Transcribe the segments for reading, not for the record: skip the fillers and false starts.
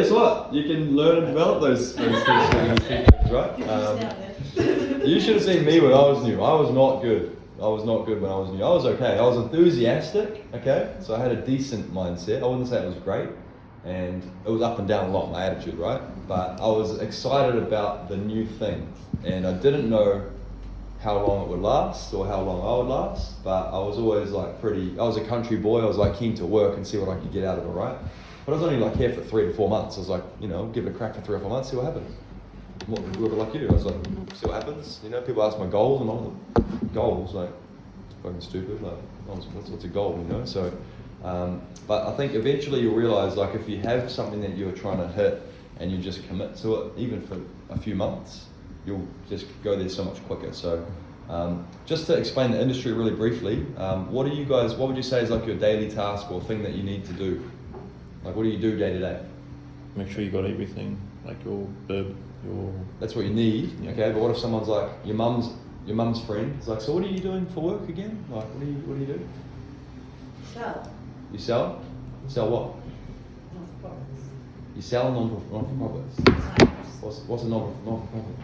Guess what? You can learn and develop those two things, right? You should have seen me when I was new. I was not good. I was not good when I was new. I was okay. I was enthusiastic, okay? So I had a decent mindset. I wouldn't say it was great. And it was up and down a lot, my attitude, right? But I was excited about the new thing. And I didn't know how long it would last or how long I would last. But I was always like I was a country boy. I was like keen to work and see what I could get out of it, right? But I was only like here for 3 to 4 months. I was like, give it a crack for 3 or 4 months, see what happens. Whoever like you, I was like, see what happens. People ask my goals, and I'm like, goals, like, it's fucking stupid. Like, what's a goal, So, but I think eventually you'll realize, like, if you have something that you're trying to hit and you just commit to it, even for a few months, you'll just go there so much quicker. So, just to explain the industry really briefly, what would you say is like your daily task or thing that you need to do? Like, what do you do day to day? Make sure you got everything, like your bib, That's what you need, yeah. Okay. But what if someone's like your mum's friend? It's like, so what are you doing for work again? Like, what do you do? Sell. You sell? Sell what? Non-for-profits. You sell non-for-profits. What's a non-for-profit?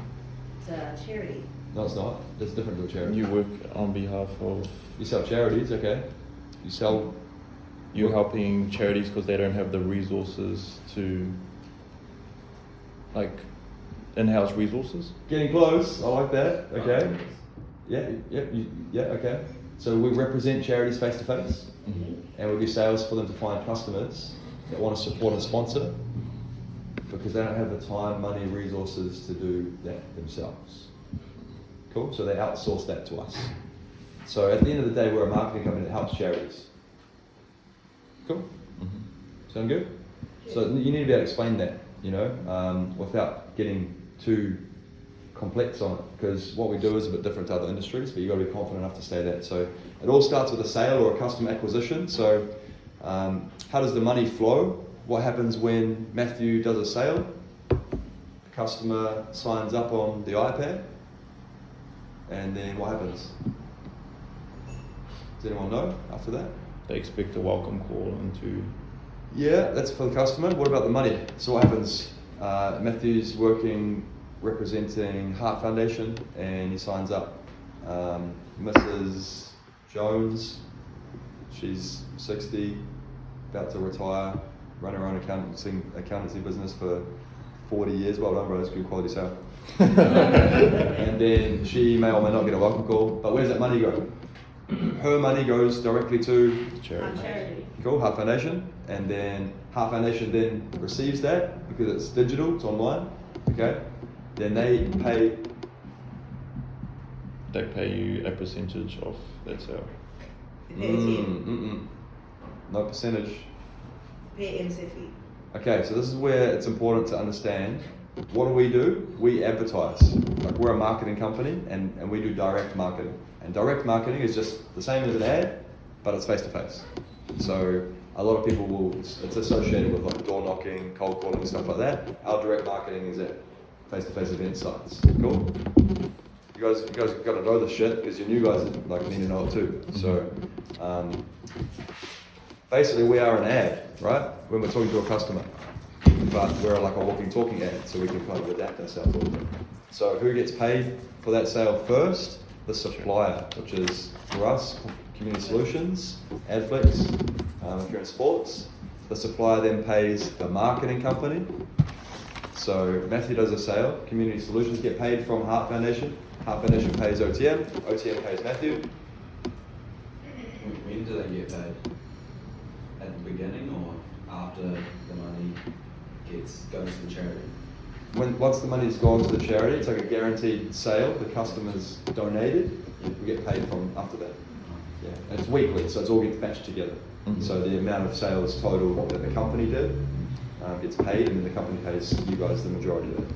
It's a charity. No, it's not. That's different to a charity. You work on behalf of. You sell charities, okay? You sell. You're helping charities because they don't have the resources to, like, in-house resources. Getting close. I like that. Okay. Yeah. Okay. So we represent charities face to face, and we do sales for them to find customers that want to support and sponsor, because they don't have the time, money, resources to do that themselves. Cool. So they outsource that to us. So at the end of the day, we're a marketing company that helps charities. Cool. Sound good? So you need to be able to explain that, without getting too complex on it, because what we do is a bit different to other industries, but you've got to be confident enough to say that. So it all starts with a sale or a customer acquisition. So how does the money flow? What happens when Matthew does a sale? The customer signs up on the iPad, and then what happens? Does anyone know after that? They expect a welcome call into. Yeah, that's for the customer. What about the money? So what happens? Matthew's representing Heart Foundation, and he signs up. Mrs. Jones, she's 60, about to retire, run her own accountancy business for 40 years. Well done, bro, that's good quality sale. And then she may or may not get a welcome call, but where does that money go? Her money goes directly to Charity. Cool, Heart Foundation, and then Heart Foundation then receives that because it's digital, it's online. Okay, then they pay. They pay you a percentage of that sale. No percentage. Pay NC fee. Okay, so this is where it's important to understand. What do? We advertise. Like, we're a marketing company, and we do direct marketing. And direct marketing is just the same as an ad, but it's face to face. So a lot of people it's associated with like door knocking, cold calling, stuff like that. Our direct marketing is at face to face event sites. Cool. You guys got to know this shit, because your new guys like need to know it too. So basically, we are an ad, right? When we're talking to a customer. But we're like a walking, talking ad, so we can kind of adapt ourselves a little bit. So who gets paid for that sale first? The supplier, which is for us, Community Solutions, Adflex. If you're in sports, the supplier then pays the marketing company. So Matthew does a sale, Community Solutions get paid from Heart Foundation. Heart Foundation pays OTM, OTM pays Matthew. When do they get paid? At the beginning or after the money goes to the charity? Once the money's gone to the charity, it's like a guaranteed sale. The customer's donated, we get paid from after that. Yeah, and it's weekly, so it's all gets batched together. So the amount of sales total that the company did gets paid, and then the company pays you guys the majority of it.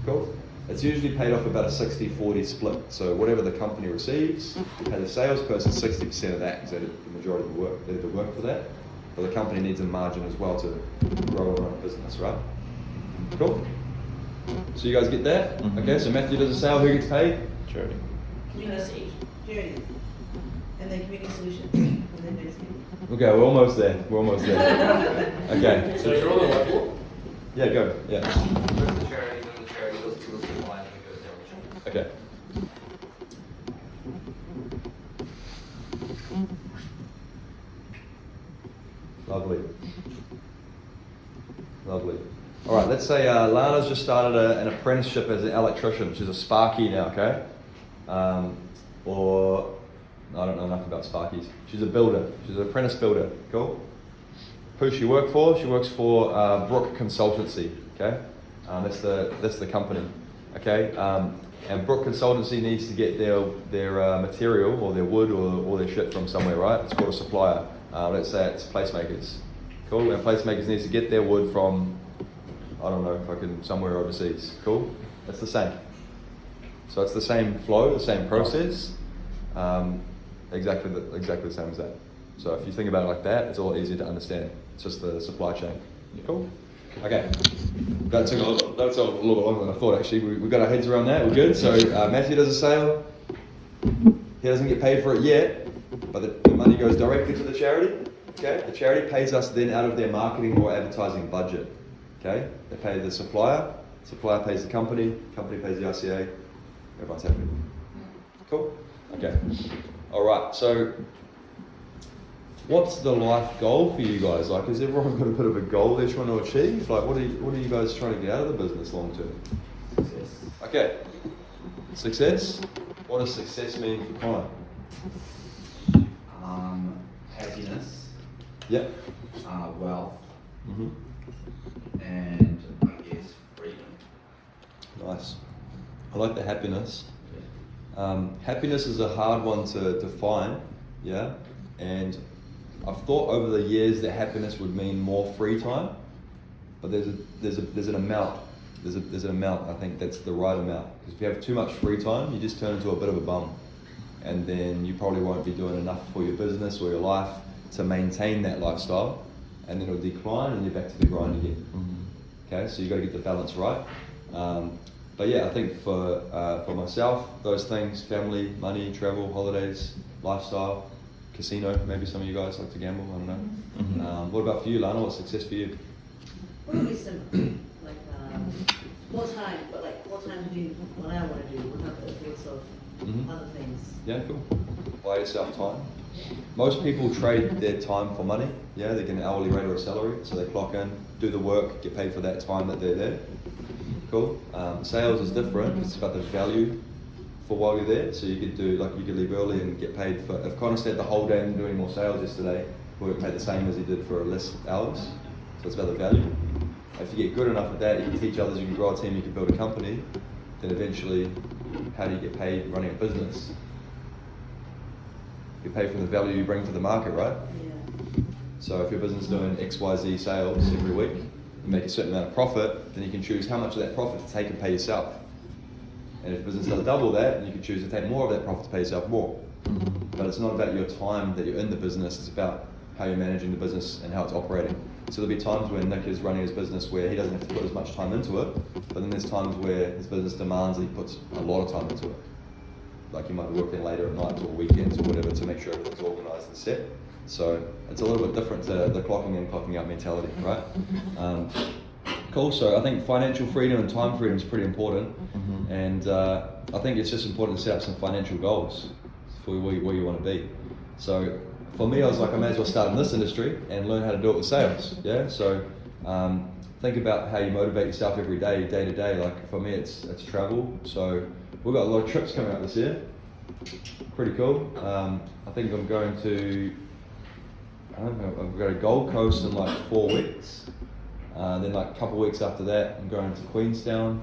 Cool. It's usually paid off about a 60-40 split. So whatever the company receives, you pay the salesperson 60% of that, because they did the majority of the work. They did the work for that, but the company needs a margin as well to grow and run a business, right? Cool. So you guys get that? Okay, so Matthew does a sale, who gets paid? Charity. Community. Charity. And then Community Solutions. And then there's me. Okay, we're almost there. Okay. So you're on the whiteboard? Yeah, go. Yeah. First the charity, then the charity goes to the supply, and then it goes down the chain. Okay. Lovely. Lovely. All right, let's say Lana's just started an apprenticeship as an electrician. She's a Sparky now, okay? Or, I don't know enough about Sparkies. She's a builder. She's an apprentice builder. Cool? Who she work for? She works for Brook Consultancy, okay? That's the company, okay? And Brook Consultancy needs to get their material or their wood or their shit from somewhere, right? It's called a supplier. Let's say it's Placemakers. Cool? And Placemakers needs to get their wood from, I don't know, fucking somewhere overseas. Cool? It's the same. So it's the same flow, the same process, exactly the same as that. So if you think about it like that, it's a lot easier to understand. It's just the supply chain. Cool? Okay. That took a little bit longer than I thought actually. We got our heads around that, we're good. So Matthew does a sale. He doesn't get paid for it yet, but the money goes directly to the charity. Okay? The charity pays us then out of their marketing or advertising budget. Okay? They pay the supplier pays the company pays the RCA, everyone's happy. Cool? Okay. Alright, so what's the life goal for you guys? Like, has everyone got a bit of a goal they're trying to achieve? Like, what are you guys trying to get out of the business long term? Success. Okay. Success? What does success mean for Connor? Happiness, Yep. wealth, Mm-hmm. and I guess freedom. Nice. I like the happiness. Happiness is a hard one to define, yeah? And I've thought over the years that happiness would mean more free time, but there's an amount. There's an amount, I think that's the right amount. Because if you have too much free time, you just turn into a bit of a bum. And then you probably won't be doing enough for your business or your life to maintain that lifestyle. And then it'll decline and you're back to the grind again. Mm-hmm. Okay, so you got to get the balance right. But yeah, I think for myself, those things: family, money, travel, holidays, lifestyle, casino. Maybe some of you guys like to gamble. I don't know. Mm-hmm. What about for you, Lana? What's success for you? Probably similar, like, more time, but like, more time to do what I want to do, without the influence of Mhm. other things. Yeah, cool. Buy yourself time. Most people trade their time for money. Yeah, they get an hourly rate or a salary, so they clock in, do the work, get paid for that time that they're there. Cool. Sales is different. It's about the value for while you're there. So you could leave early and get paid for. If Connor stayed the whole day and doing more sales yesterday, he would get paid the same as he did for less hours. So it's about the value. If you get good enough at that, you can teach others, you can grow a team, you can build a company. Then eventually, how do you get paid running a business? You pay from the value you bring to the market, right? Yeah. So if your business is doing XYZ sales every week, you make a certain amount of profit, then you can choose how much of that profit to take and pay yourself. And if your business does double that, then you can choose to take more of that profit to pay yourself more. But it's not about your time that you're in the business, it's about how you're managing the business and how it's operating. So there'll be times when Nick is running his business where he doesn't have to put as much time into it, but then there's times where his business demands that he puts a lot of time into it. Like he might be working later at night or weekends or whatever to make sure everything's organised and set. So it's a little bit different to the clocking in, clocking out mentality, right? Cool, so I think financial freedom and time freedom is pretty important. Mm-hmm. And I think it's just important to set up some financial goals for where you want to be. So for me, I was like, I may as well start in this industry and learn how to do it with sales. Yeah. So think about how you motivate yourself every day, day to day. Like for me, it's travel. So we've got a lot of trips coming up this year. Pretty cool. I think I'm going to. I've got a Gold Coast in like 4 weeks. Then like a couple of weeks after that, I'm going to Queenstown.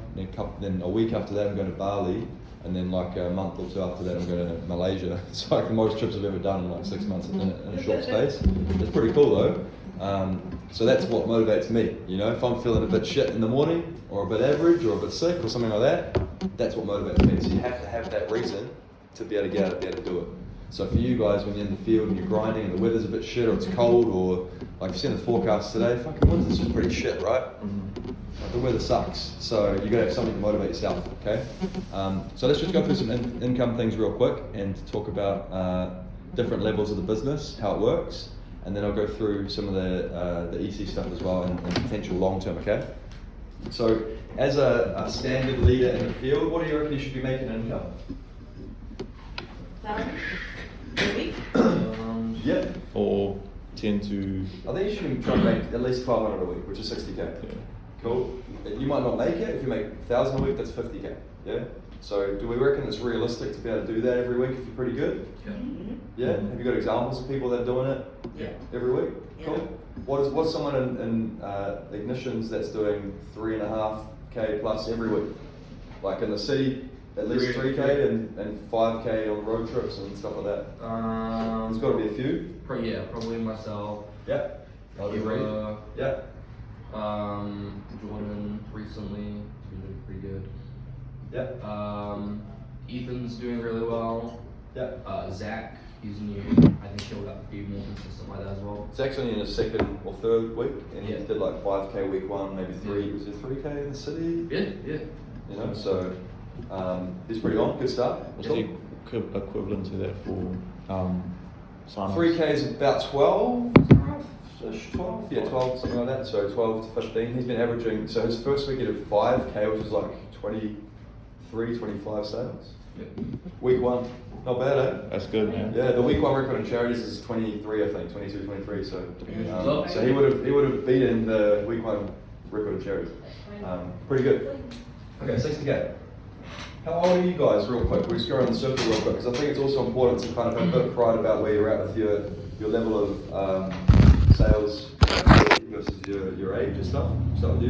Then a week after that, I'm going to Bali. And then like a month or two after that, I'm going to Malaysia. It's like the most trips I've ever done in like 6 months in a short space. It's pretty cool though. So that's what motivates me. You know, if I'm feeling a bit shit in the morning, or a bit average, or a bit sick, or something like that, that's what motivates me. So you have to have that reason to be able to get out of bed and do it. So for you guys, when you're in the field and you're grinding and the weather's a bit shit, or it's cold, or like you've seen the forecast today, fucking winter's just pretty shit, right? Like the weather sucks. So you gotta have something to motivate yourself, okay? So let's just go through some income things real quick and talk about different levels of the business, how it works, and then I'll go through some of the EC stuff as well and potential long term, okay? So, as a standard leader in the field, what do you reckon you should be making in income? 1,000 a week? Yeah. Or 10 to I think you should be trying to make at least 1,200 a week, which is 60k. yeah. Cool. You might not make it. If you make 1,000 a week, that's 50k. Yeah. So, do we reckon it's realistic to be able to do that every week if you're pretty good? Mm-hmm. Yeah. Have you got examples of people that are doing it Yeah. every week? Yeah. Cool. What's someone in Ignitions that's doing 3.5k plus every week? Like in the city, at least 3k and 5k on road trips and stuff like that. There's got to be a few. Probably myself. Yeah. Kira, Yeah. Jordan recently, he's been doing pretty good. Yeah. Ethan's doing really well. Yeah. Zach, he's new. I think he'll be more consistent like that as well. It's actually in his second or third week, and he Yeah. did like 5k week one, maybe three. Yeah. Was it 3k in the city? Yeah. You know, so he's pretty on. Good start. What's Cool. the equivalent to that for sign-ons? 3k is about 12. 12? Yeah, 12, something like that. So 12 to 15. He's been averaging. So his first week he did 5k, which is like 23, 25 sales. Yeah. Week one, not bad, eh? That's good, man. Yeah, the week one record in charities is 23, I think, 22, 23. So, Well, so he would have beaten the week one record in charities. Pretty good. Okay, 60k. How old are you guys, real quick? We'll just go around the circle real quick because I think it's also important to kind of have a bit of pride about where you're at with your level of sales versus your age and stuff. Start with you.